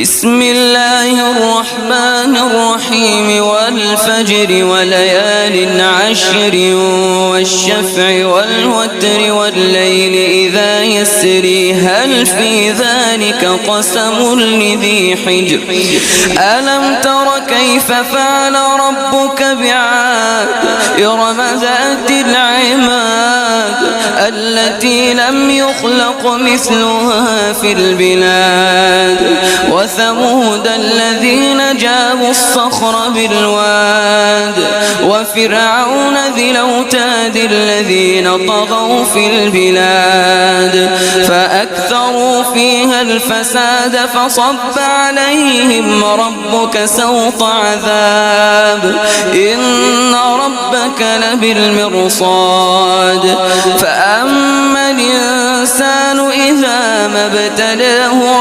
بسم الله الرحمن الرحيم والفجر وليال عشر والشفع والوتر والليل إذا يسري هل في ذلك قسم لذي حجر ألم تر كيف فعل ربك بعاد إرم ذات العماد التي لم يخلق مثلها في البلاد وثمود الذين جابوا الصخر بالواد وفرعون ذي الأوتاد الذين طغوا في البلاد فأكثروا فيها الفساد فصب عليهم ربك سوط عذاب إن ربك لبالمرصاد فأما الإنسان إذا ما ابتلاه